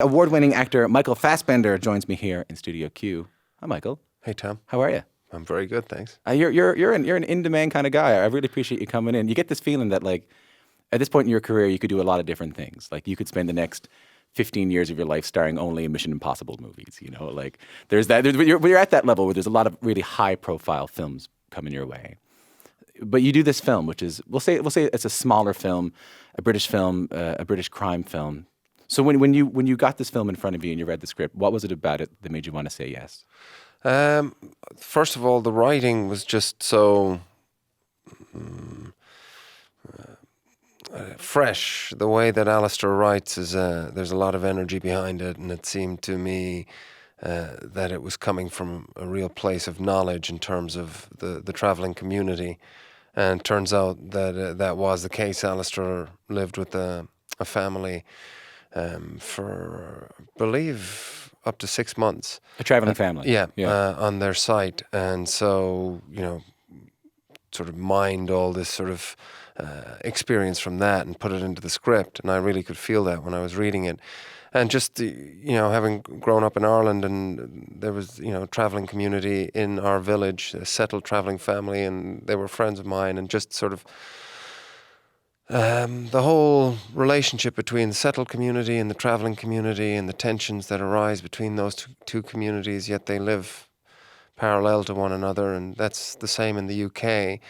Award-winning actor Michael Fassbender joins me here in Studio Q. Hi, Michael. Hey, Tom. How are you? I'm very good, thanks. You're an in-demand kind of guy. I really appreciate you coming in. You get this feeling that, like, at this point in your career, you could do a lot of different things. Like, you could spend the next 15 years of your life starring only in Mission Impossible movies. You know, like there's that. You're at that level where there's a lot of really high-profile films coming your way. But you do this film, which is we'll say it's a smaller film, a British crime film. So when you got this film in front of you and you read the script, what was it about it that made you want to say yes? First of all, the writing was just so fresh. The way that Alistair writes is there's a lot of energy behind it, and it seemed to me that it was coming from a real place of knowledge in terms of the travelling community. And it turns out that that was the case. Alistair lived with a family for, I believe, up to 6 months. A traveling family. On their site. And so, sort of mined all this sort of experience from that and put it into the script. And I really could feel that when I was reading it. And just, having grown up in Ireland, and there was, traveling community in our village, a settled traveling family, and they were friends of mine, and just sort of the whole relationship between the settled community and the traveling community and the tensions that arise between those two communities, yet they live parallel to one another, and that's the same in the UK.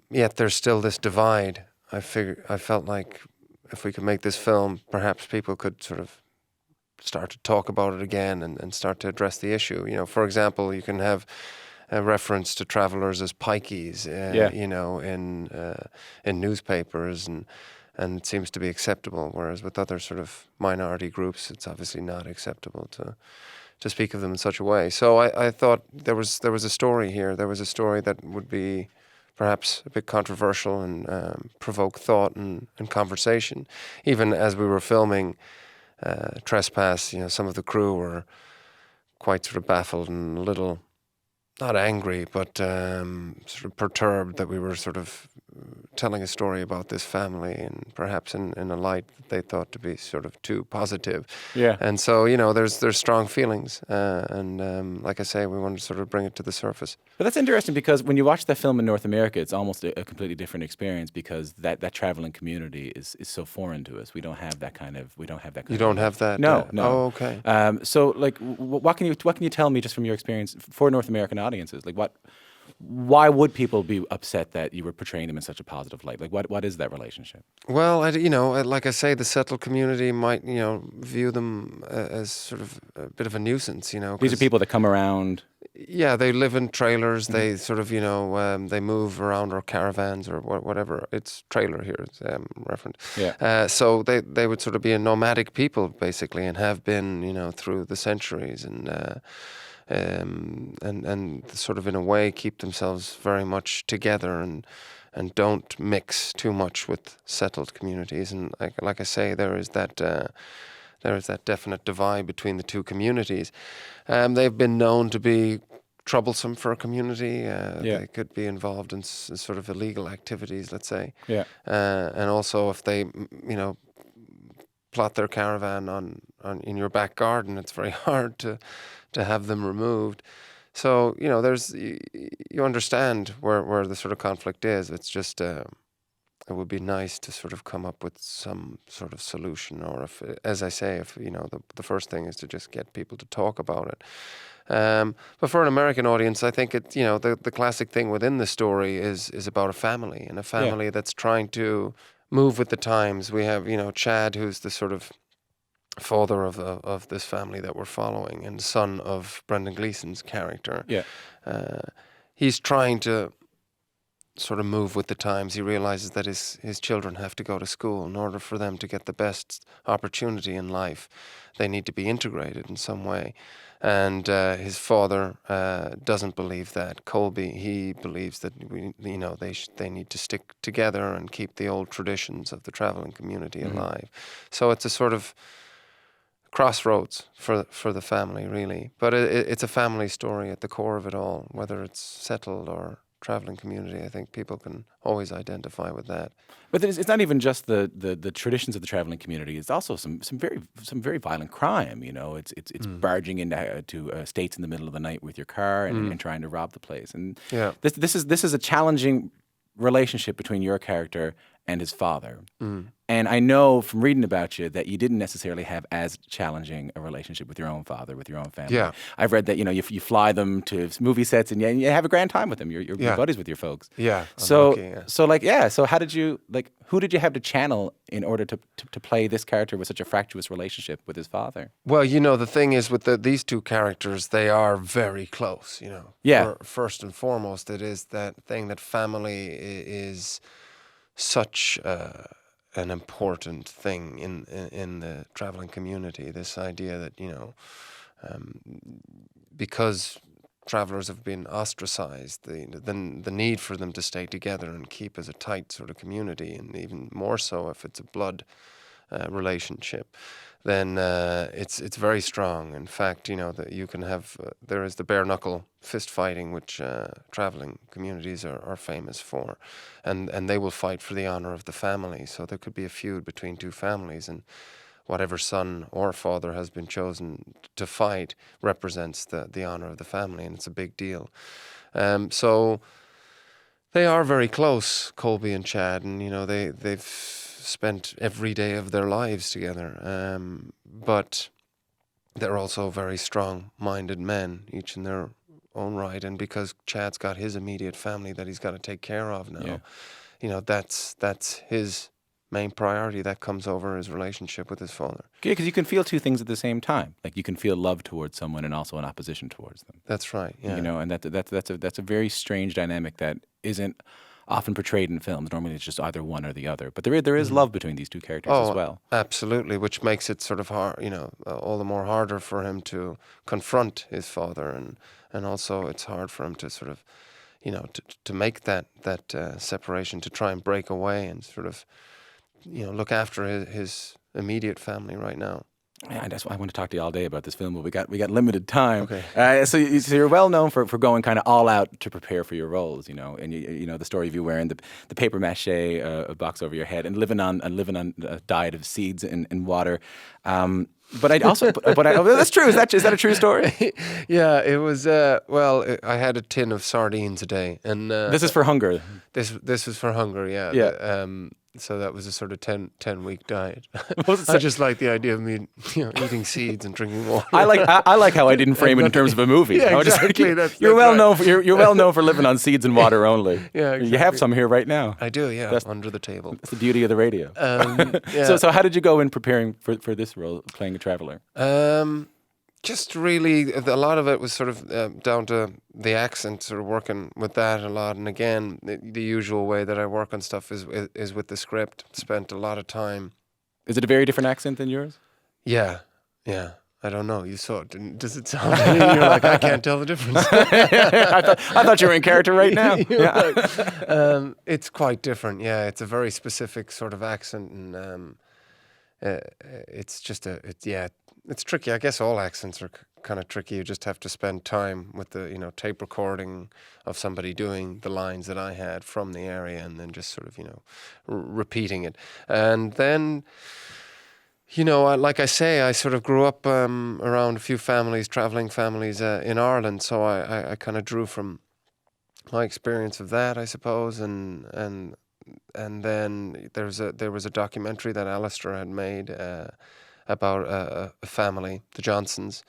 Yet there's still this divide. I felt like if we could make this film, perhaps people could sort of start to talk about it again and start to address the issue. For example, you can have a reference to travellers as pikeys, in newspapers, and it seems to be acceptable. Whereas with other sort of minority groups, it's obviously not acceptable to speak of them in such a way. So I thought there was a story here. There was a story that would be perhaps a bit controversial and provoke thought and conversation. Even as we were filming Trespass, some of the crew were quite sort of baffled and a little, not angry, but sort of perturbed that we were sort of telling a story about this family, and perhaps in a light that they thought to be sort of too positive. Yeah. And so, there's strong feelings. And like I say, we wanted to sort of bring it to the surface. But that's interesting because when you watch that film in North America, it's almost a completely different experience because that traveling community is so foreign to us. We don't have that kind of. You don't have that? No, no. Oh, okay. So, like, what can you tell me just from your experience for North American audiences? Like, why would people be upset that you were portraying them in such a positive light? Like, what is that relationship? Well, like I say, the settled community might, view them as sort of a bit of a nuisance, These are people that come around. Yeah, they live in trailers. Mm-hmm. They sort of, they move around, or caravans, or whatever. It's trailer here, it's referenced. Yeah. So they would sort of be a nomadic people, basically, and have been, through the centuries, and sort of in a way keep themselves very much together and don't mix too much with settled communities. And like I say, there is that definite divide between the two communities. They've been known to be troublesome for a community. They could be involved in sort of illegal activities, let's say. Yeah. And also if they, plot their caravan on in your back garden, it's very hard to have them removed. So, you understand where the sort of conflict is. It's just, it would be nice to sort of come up with some sort of solution, or if, as I say, if, the first thing is to just get people to talk about it. But for an American audience, I think it, the classic thing within the story is about a family, and a family that's trying to move with the times. We have, Chad, who's the sort of father of this family that we're following, and son of Brendan Gleeson's character. Yeah. He's trying to sort of move with the times. He realizes that his children have to go to school. In order for them to get the best opportunity in life, they need to be integrated in some way. And his father doesn't believe that. Colby, he believes that they need to stick together and keep the old traditions of the traveling community alive. So it's a sort of crossroads for the family, really. But it's a family story at the core of it all, whether it's settled or traveling community. I think people can always identify with that. But it's not even just the traditions of the traveling community. It's also some very violent crime. You know, it's barging into to states in the middle of the night with your car and trying to rob the place. And Yeah. this is a challenging relationship between your character and his father. And I know from reading about you that you didn't necessarily have as challenging a relationship with your own father, with your own family. Yeah. I've read that, you know, you fly them to movie sets and you have a grand time with them. You're buddies with your folks. Yeah. So, lucky, yeah. so how did you, who did you have to channel in order to play this character with such a fractious relationship with his father? Well, you know, the thing is with these two characters, they are very close, you know. Yeah. First and foremost, it is that thing that family is such an important thing in the traveling community. This idea that, you know, because travelers have been ostracized, the need for them to stay together and keep as a tight sort of community, and even more so if it's a blood relationship, then it's very strong. In fact, you know, that you can have there is the bare knuckle fist fighting, which traveling communities are famous for, and they will fight for the honor of the family. So there could be a feud between two families, and whatever son or father has been chosen to fight represents the honor of the family, and it's a big deal. So they are very close, Colby and Chad, and you know they've spent every day of their lives together. But they're also very strong-minded men, each in their own right. And because Chad's got his immediate family that he's got to take care of now, you know, that's his main priority. That comes over his relationship with his father. Yeah, because you can feel two things at the same time. Like you can feel love towards someone and also an opposition towards them. That's right. Yeah. You know, and that's a very strange dynamic that isn't often portrayed in films. Normally it's just either one or the other. But there is love between these two characters as well. Absolutely, which makes it sort of hard, you know, all the more harder for him to confront his father, and also it's hard for him to sort of, you know, to make that separation, to try and break away and sort of, you know, look after his immediate family right now. Yeah, that's why I want to talk to you all day about this film, but we got limited time. Okay. So you're well known for going kind of all out to prepare for your roles, you know, and you know the story of you wearing the paper mache box over your head and living on a diet of seeds and water. But I also, that's true. Is that a true story? Yeah, it was. I had a tin of sardines a day, and this is for hunger. This was for hunger. Yeah. Yeah. So that was a sort of 10-week diet. I just like the idea of me, you know, eating seeds and drinking water. I like how I didn't frame it in terms of a movie. Yeah, exactly. You're well known for living on seeds and water only. Yeah, exactly. You have some here right now. I do. Yeah, under the table. That's the beauty of the radio. Yeah. So how did you go in preparing for this role, playing a traveler? Just really, a lot of it was sort of down to the accent, sort of working with that a lot. And again, the usual way that I work on stuff is with the script. Spent a lot of time. Is it a very different accent than yours? Yeah. I don't know. You saw it. Does it sound? You're like, I can't tell the difference. I thought you were in character right now. Yeah. It's quite different. Yeah, it's a very specific sort of accent, and it's just it's tricky. I guess all accents are kind of tricky. You just have to spend time with the, you know, tape recording of somebody doing the lines that I had from the area, and then just sort of, you know, repeating it. And then, you know, like I say, I sort of grew up around a few families, traveling families in Ireland, so I kind of drew from my experience of that, I suppose, and then there was a documentary that Alistair had made about a family, the Johnsons,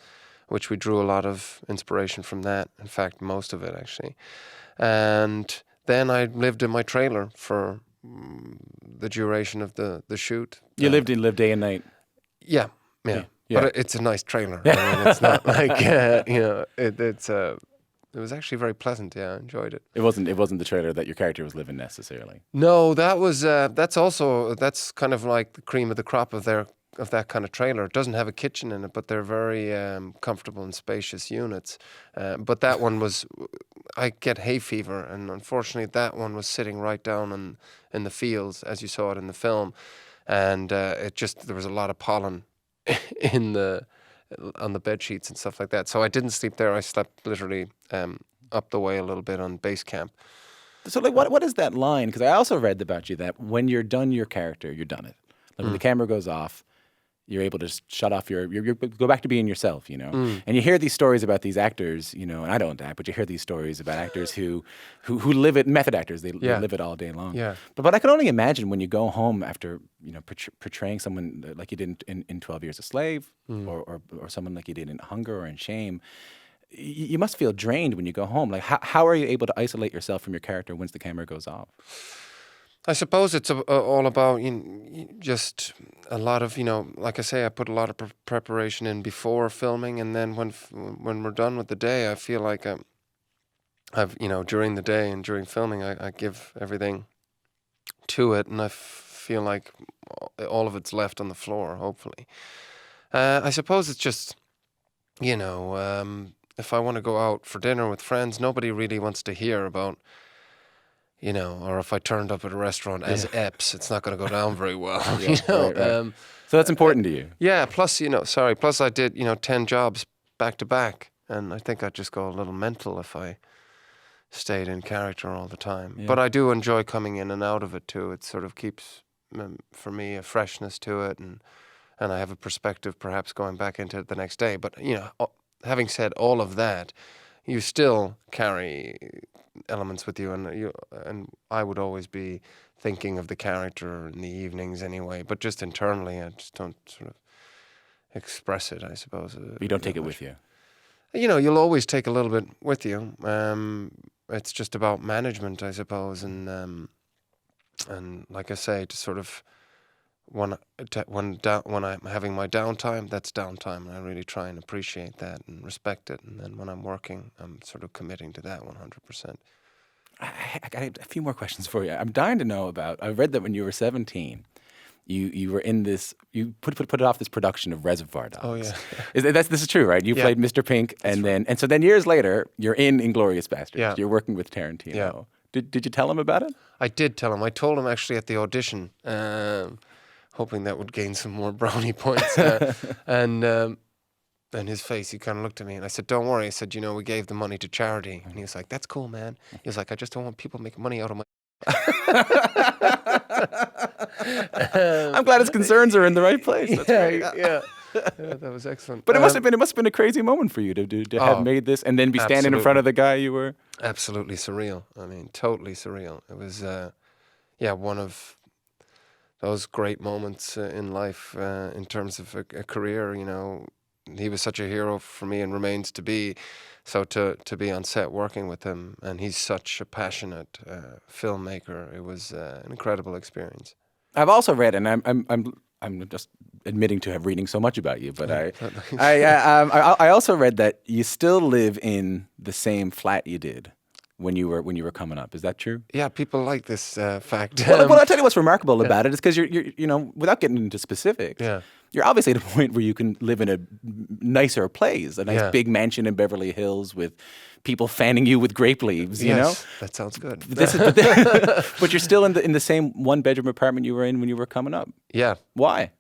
which we drew a lot of inspiration from that. In fact, most of it actually. And then I lived in my trailer for the duration of the shoot. You lived day and night. Yeah. But it's a nice trailer. I mean, it's not like you know, it was actually very pleasant. Yeah, I enjoyed it. It wasn't the trailer that your character was living necessarily. No, that was that's kind of like the cream of the crop of that kind of trailer. It doesn't have a kitchen in it, but they're very comfortable and spacious units. But that one was, I get hay fever, and unfortunately that one was sitting right down in the fields, as you saw it in the film, and there was a lot of pollen on the bed sheets and stuff like that. So I didn't sleep there. I slept literally up the way a little bit on base camp. So, like, what is that line? Because I also read about you that when you're done your character, you're done it. Like, when the camera goes off, you're able to just shut off your go back to being yourself, you know? And you hear these stories about these actors, you know, and I don't act, but you hear these stories about actors who live it, method actors, they live it all day long. Yeah. But I can only imagine when you go home after, you know, portraying someone like you did in 12 Years a Slave or someone like you did in Hunger or in Shame, you must feel drained when you go home. Like, how are you able to isolate yourself from your character once the camera goes off? I suppose it's all about just a lot of, like I say, I put a lot of preparation in before filming, and then when we're done with the day, I feel like I've during the day and during filming, I give everything to it, and I feel like all of it's left on the floor, hopefully. I suppose it's just, if I want to go out for dinner with friends, nobody really wants to hear about, or if I turned up at a restaurant as Epps, it's not going to go down very well, Right. So that's important to you. Yeah, plus, plus I did, 10 jobs back to back, and I think I'd just go a little mental if I stayed in character all the time. Yeah. But I do enjoy coming in and out of it too. It sort of keeps, for me, a freshness to it, and I have a perspective perhaps going back into it the next day. But, having said all of that, you still carry elements with you, and I would always be thinking of the character in the evenings anyway, but just internally I just don't sort of express it, I suppose. You don't take it with you. You'll always take a little bit with you. It's just about management, I suppose, and like I say, to sort of when I'm having my downtime, that's downtime, and I really try and appreciate that and respect it. And then when I'm working, I'm sort of committing to that 100%. I got a few more questions for you. I'm dying to know about. I read that when you were 17, you were in this. You put off this production of Reservoir Dogs. Oh yeah, this is true, right? You played Mr. Pink, and so then years later, you're in Inglourious Basterds. Yeah. You're working with Tarantino. Yeah. Did you tell him about it? I did tell him. I told him actually at the audition, hoping that would gain some more brownie points. And his face, he kind of looked at me, and I said, "Don't worry." I said, we gave the money to charity. And he was like, "That's cool, man." He was like, "I just don't want people making money out of my..." I'm glad his concerns are in the right place. That's great. Yeah, that was excellent. But it must have been a crazy moment for you to have made this and then be standing in front of the guy you were. Absolutely surreal. I mean, totally surreal. It was, one of those great moments in life in terms of a career. He was such a hero for me and remains to be. So to be on set working with him, and he's such a passionate filmmaker, it was an incredible experience. I've also read, and I'm just admitting to have reading so much about you, but I also read that you still live in the same flat you did when you were coming up. Is that true? Yeah, people like this fact. Well, I'll tell you what's remarkable about it is because you're without getting into specifics. Yeah. You're obviously at a point where you can live in a nicer place, a nice big mansion in Beverly Hills with people fanning you with grape leaves. You know, that sounds good. But you're still in the same one-bedroom apartment you were in when you were coming up. Yeah. Why?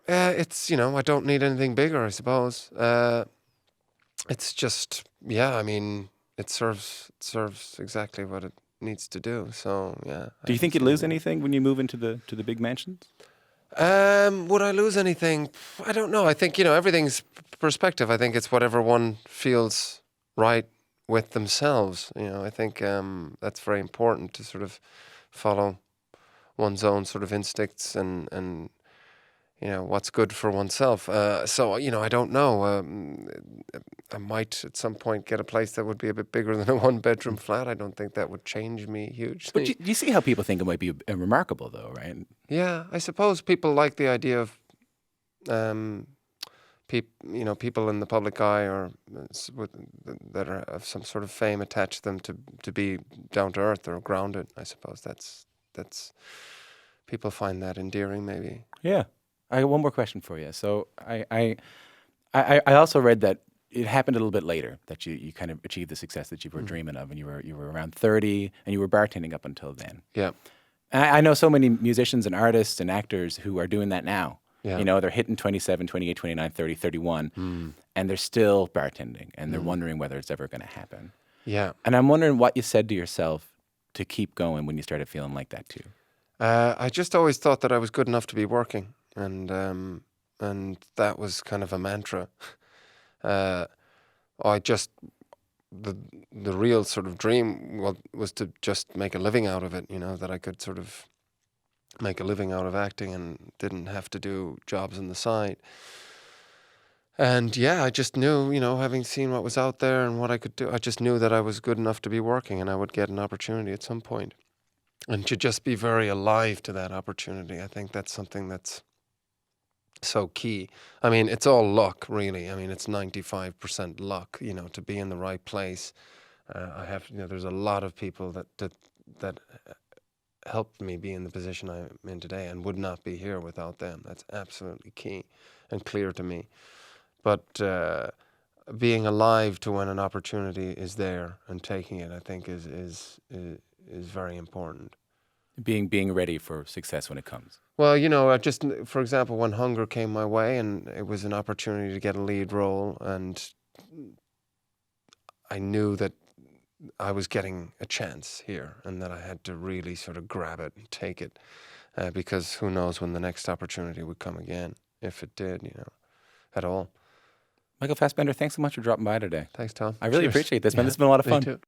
It's I don't need anything bigger, I suppose. It's just I mean, it serves exactly what it needs to do. So yeah. Do you think you'd lose anything when you move into the big mansions? Would I lose anything? I don't know. I think, everything's perspective. I think it's whatever one feels right with themselves. I think that's very important to sort of follow one's own sort of instincts and what's good for oneself. So, I don't know. I might at some point get a place that would be a bit bigger than a one-bedroom flat. I don't think that would change me hugely. But you see how people think it might be remarkable, though, right? Yeah, I suppose people like the idea of, people in the public eye or that are of some sort of fame attached to them to be down to earth or grounded. I suppose that's people find that endearing, maybe. Yeah. I got one more question for you. So I also read that it happened a little bit later that you kind of achieved the success that you were dreaming of, and you were around 30, and you were bartending up until then. Yeah. And I know so many musicians and artists and actors who are doing that now. Yeah. They're hitting 27, 28, 29, 30, 31. and they're still bartending, and they're wondering whether it's ever going to happen. Yeah. And I'm wondering what you said to yourself to keep going when you started feeling like that too. I just always thought that I was good enough to be working, and that was kind of a mantra. I just the real sort of dream was to just make a living out of it. You know, that I could sort of make a living out of acting and didn't have to do jobs on the side. And yeah, I just knew, you know, having seen what was out there and what I could do, I just knew that I was good enough to be working and I would get an opportunity at some point. And to just be very alive to that opportunity, I think that's something that's so key. I mean, it's all luck, really. I mean, it's 95% luck, you know, to be in the right place. I have, you know, there's a lot of people that helped me be in the position I'm in today and would not be here without them. That's absolutely key and clear to me. But being alive to when an opportunity is there and taking it, I think is very important. Being ready for success when it comes. Well, you know, just for example, when Hunger came my way and it was an opportunity to get a lead role, and I knew that I was getting a chance here and that I had to really sort of grab it and take it, because who knows when the next opportunity would come again, if it did, you know, at all. Michael Fassbender, thanks so much for dropping by today. Thanks, Tom. I really Cheers. appreciate this, man. Yeah, This has been a lot of me fun. too.